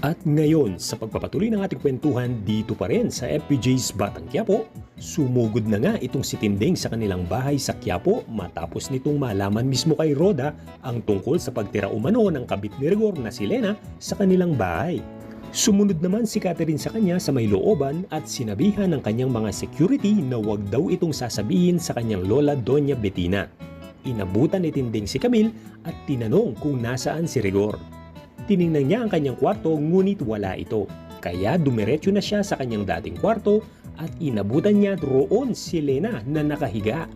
At ngayon, sa pagpapatuloy ng ating kwentuhan dito pa rin sa FPJ's Batang Quiapo, sumugod na nga itong si Tinding sa kanilang bahay sa Quiapo matapos nitong malaman mismo kay Roda ang tungkol sa pagtira umano ng kabit ni Rigor na si Lena sa kanilang bahay. Sumunod naman si Catherine sa kanya sa may looban at sinabihan ng kanyang mga security na wag daw itong sasabihin sa kanyang lola Doña Bettina. Inabutan ni Tinding si Camille at tinanong kung nasaan si Rigor. Tiningnan niya ang kanyang kwarto ngunit wala ito. Kaya dumiretso na siya sa kanyang dating kwarto at inabutan niya roon si Lena na nakahiga.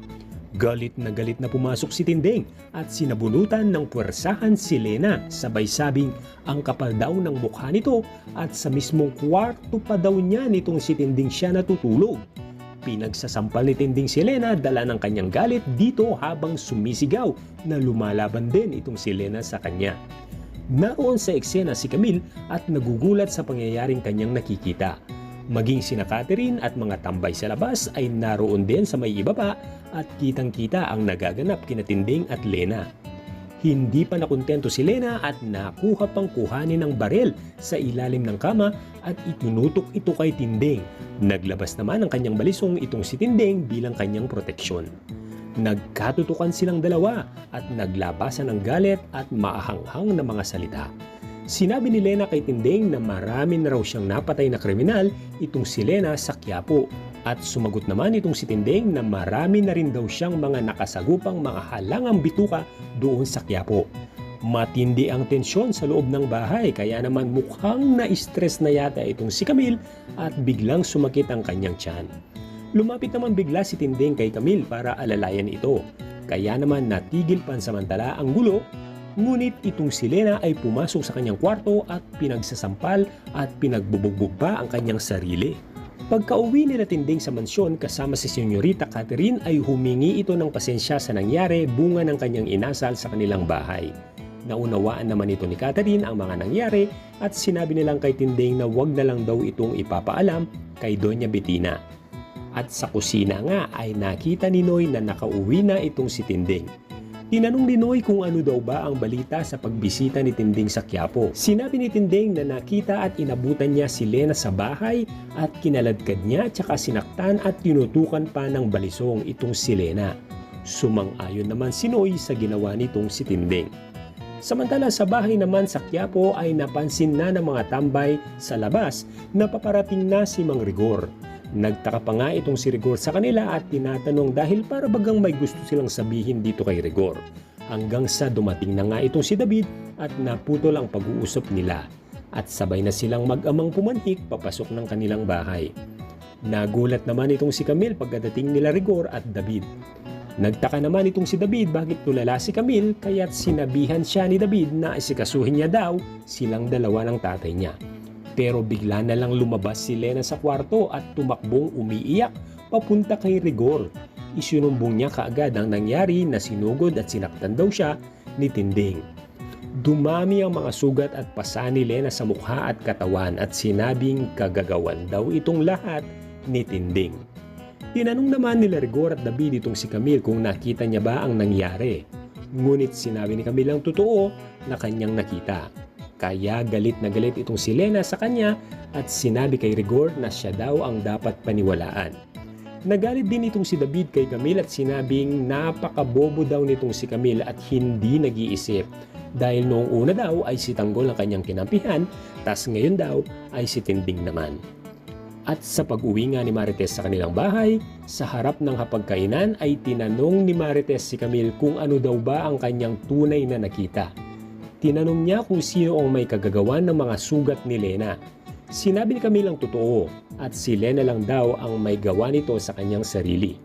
Galit na pumasok si Tinding at sinabunutan ng puwersahan si Lena, sabay sabing ang kapal daw ng mukha nito at sa mismong kwarto pa daw niya nitong si Tinding siya natutulog. Pinagsasampal ni Tinding si Lena dala ng kanyang galit dito habang sumisigaw na lumalaban din itong si Lena sa kanya. Naroon sa eksena si Camille at nagugulat sa pangyayaring kanyang nakikita. Maging sina Catherine at mga tambay sa labas ay naroon din sa may ibaba at kitang-kita ang nagaganap kina Tinding at Lena. Hindi pa nakontento si Lena at nakuha pang kuhanin ng baril sa ilalim ng kama at itunutok ito kay Tinding. Naglabas naman ang kanyang balisong itong si Tinding bilang kanyang proteksyon. Nagkatutukan silang dalawa at naglabasan ng galit at maahanghang na mga salita. Sinabi ni Lena kay Tinding na marami na raw siyang napatay na kriminal itong si Lena sa Quiapo. At sumagot naman itong si Tinding na marami na rin daw siyang mga nakasagupang mga halangang bituka doon sa Quiapo. Matindi ang tensyon sa loob ng bahay kaya naman mukhang na-stress na yata itong si Camille at biglang sumakit ang kanyang tiyan. Lumapit naman bigla si Tinding kay Camille para alalayan ito. Kaya naman natigil pansamantala ang gulo, ngunit itong si Lena ay pumasok sa kanyang kwarto at pinagsasampal at pinagbubugbog pa ang kanyang sarili. Pagka-uwi nila Tinding sa mansyon kasama si Senyorita Catherine ay humingi ito ng pasensya sa nangyari bunga ng kanyang inasal sa kanilang bahay. Naunawaan naman ito ni Catherine ang mga nangyari at sinabi nilang kay Tinding na wag na lang daw itong ipapaalam kay Doña Bettina. At sa kusina nga ay nakita ni Noy na nakauwi na itong si Tinding. Tinanong ni Noy kung ano daw ba ang balita sa pagbisita ni Tinding sa Quiapo. Sinabi ni Tinding na nakita at inabutan niya si Lena sa bahay at kinaladkad niya tsaka sinaktan at tinutukan pa ng balisong itong si Lena. Sumang-ayon naman si Noy sa ginawa nitong si Tinding. Samantala sa bahay naman sa Quiapo ay napansin na ng mga tambay sa labas na paparating na si Mang Rigor. Nagtaka pa nga itong si Rigor sa kanila at tinatanong dahil para bagang may gusto silang sabihin dito kay Rigor. Hanggang sa dumating na nga itong si David at naputol ang pag-uusap nila. At sabay na silang mag-amang pumanhik papasok ng kanilang bahay. Nagulat naman itong si Camille pagkadating nila Rigor at David. Nagtaka naman itong si David bakit tulala si Camille kaya't sinabihan siya ni David na isikasuhin niya daw silang dalawa ng tatay niya. Pero bigla na lang lumabas si Lena sa kwarto at tumakbong umiiyak papunta kay Rigor. Isinumbong niya kaagad ang nangyari na sinugod at sinaktan daw siya ni Tinding. Dumami ang mga sugat at pasa ni Lena sa mukha at katawan at sinabing kagagawan daw itong lahat ni Tinding. Tinanong naman nila Rigor at David itong si Camille kung nakita niya ba ang nangyari. Ngunit sinabi ni Camille ang totoo na kanyang nakita. Kaya galit na galit itong si Lena sa kanya at sinabi kay Rigor na siya daw ang dapat paniwalaan. Nagalit din itong si David kay Camille at sinabing napakabobo daw nitong si Camille at hindi nag-iisip. Dahil noong una daw ay si Tanggol ang kanyang kinampihan, tas ngayon daw ay si Tinding naman. At sa pag-uwi nga ni Marites sa kanilang bahay, sa harap ng hapagkainan ay tinanong ni Marites si Camille kung ano daw ba ang kanyang tunay na nakita. Tinanong niya kung sino ang may kagagawan ng mga sugat ni Lena. Sinabi ni Camille ang totoo at si Lena lang daw ang may gawa nito sa kanyang sarili.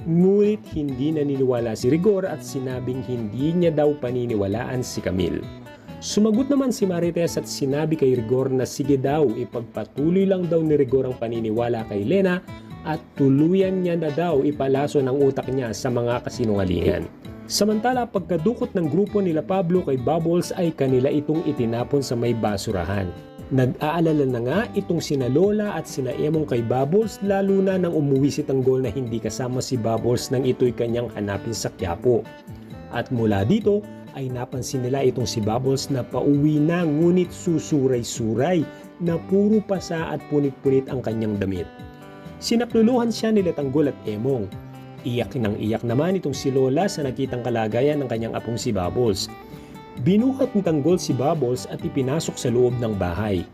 Ngunit hindi naniniwala si Rigor at sinabing hindi niya daw paniniwalaan si Camille. Sumagot naman si Marites at sinabi kay Rigor na sige daw ipagpatuloy lang daw ni Rigor ang paniniwala kay Lena at tuluyan niya na daw ipalaso ng utak niya sa mga kasinungalingan. Samantala pagkadukot ng grupo nila Pablo kay Bubbles ay kanila itong itinapon sa may basurahan. Nag-aalala na nga itong sina Lola at sina Emong kay Bubbles lalo na nang umuwi si Tanggol na hindi kasama si Bubbles nang ito'y kanyang hanapin sa Quiapo. At mula dito ay napansin nila itong si Bubbles na pauwi na ngunit susuray-suray na puro pasa at punit-punit ang kanyang damit. Sinakluluhan siya nila Tanggol at Emong. Iyak nang iyak naman itong si Lola sa nakitang kalagayan ng kanyang apong si Bubbles. Binuhat ni Tanggol si Bubbles at ipinasok sa loob ng bahay.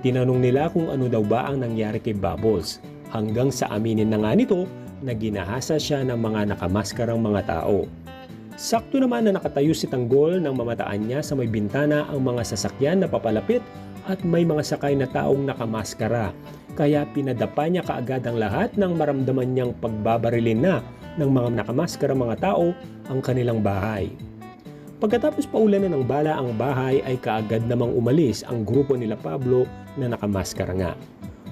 Tinanong nila kung ano daw ba ang nangyari kay Bubbles, hanggang sa aminin na nga nito na ginahasa siya ng mga nakamaskarang mga tao. Sakto naman na nakatayo si Tanggol nang mamataan niya sa may bintana ang mga sasakyan na papalapit at may mga sakay na taong nakamaskara. Kaya pinadapa niya kaagad ang lahat nang maramdaman niyang pagbabarilin na ng mga nakamaskara mga tao ang kanilang bahay. Pagkatapos paulan na ng bala ang bahay ay kaagad namang umalis ang grupo nila Pablo na nakamaskara nga.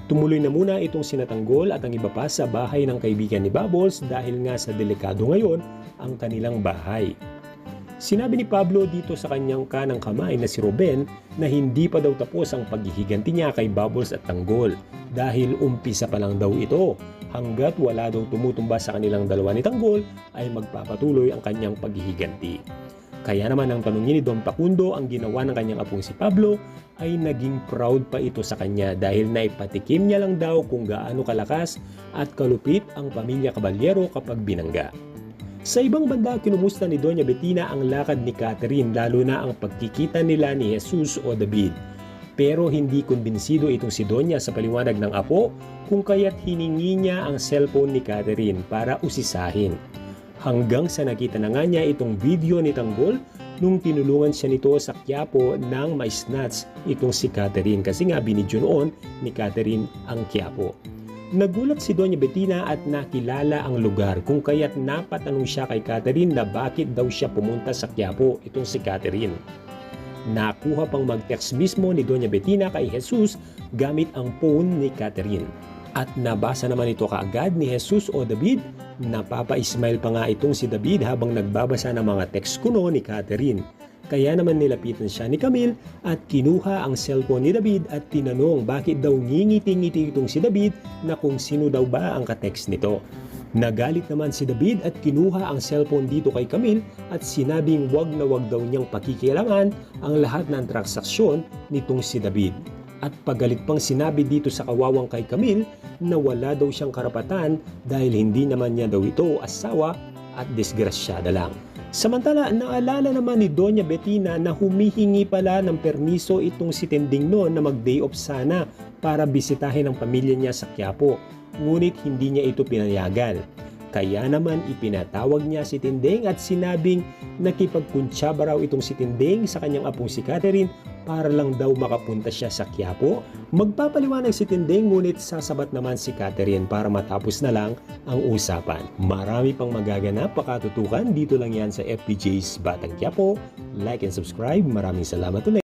Tumuloy na muna itong sina Tanggol at ang iba pa sa bahay ng kaibigan ni Bubbles dahil nga sa delikado ngayon ang kanilang bahay. Sinabi ni Pablo dito sa kanyang kanang kamay na si Ruben na hindi pa daw tapos ang paghihiganti niya kay Bubbles at Tanggol dahil umpisa pa lang daw ito. Hanggat wala daw tumutumba sa kanilang dalawa ni Tanggol ay magpapatuloy ang kanyang paghihiganti. Kaya naman ang tanongin ni Don Facundo ang ginawa ng kanyang apong si Pablo ay naging proud pa ito sa kanya dahil naipatikim niya lang daw kung gaano kalakas at kalupit ang pamilya Caballero kapag binangga. Sa ibang banda, kinumusta ni Doña Bettina ang lakad ni Catherine lalo na ang pagkikita nila ni Jesus o David. Pero hindi kumbinsido itong si Doña sa paliwanag ng apo kung kaya't hiningi niya ang cellphone ni Catherine para usisahin. Hanggang sa nakita na nga niya itong video ni Tanggol nung tinulungan siya nito sa Quiapo nang ma-snatch itong si Catherine kasi nga binidyo noon ni Catherine ang Quiapo. Nagulat si Doña Bettina at nakilala ang lugar kung kaya't napatanong siya kay Catherine na bakit daw siya pumunta sa Quiapo itong si Catherine. Nakuha pang mag-text mismo ni Doña Bettina kay Jesus gamit ang phone ni Catherine. At nabasa naman ito kaagad ni Jesus o David. Napapa-smile pa nga itong si David habang nagbabasa ng mga text kuno ni Catherine. Kaya naman nilapitan siya ni Camille at kinuha ang cellphone ni David at tinanong bakit daw ngingiti-ngiti itong si David na kung sino daw ba ang ka-text nito. Nagalit naman si David at kinuha ang cellphone dito kay Camille at sinabing wag na wag daw niyang pakikialaman ang lahat ng transaksyon nitong si David. At pagalit pang sinabi dito sa kawawang kay Camille na wala daw siyang karapatan dahil hindi naman niya daw ito asawa at disgrasyada lang. Samantala, naalala naman ni Doña Bettina na humihingi pala ng permiso itong si Tinding noon na mag-day off sana para bisitahin ang pamilya niya sa Quiapo. Ngunit hindi niya ito pinayagan. Kaya naman ipinatawag niya si Tinding at sinabing nakipagkuntsaba raw itong si Tinding sa kanyang apong si Catherine para lang daw makapunta siya sa Quiapo. Magpapaliwanag si Tinding ngunit sasabat naman si Catherine para matapos na lang ang usapan. Marami pang magaganap pakatutukan dito lang yan sa FPJ's Batang Quiapo. Like and subscribe. Maraming salamat ulit.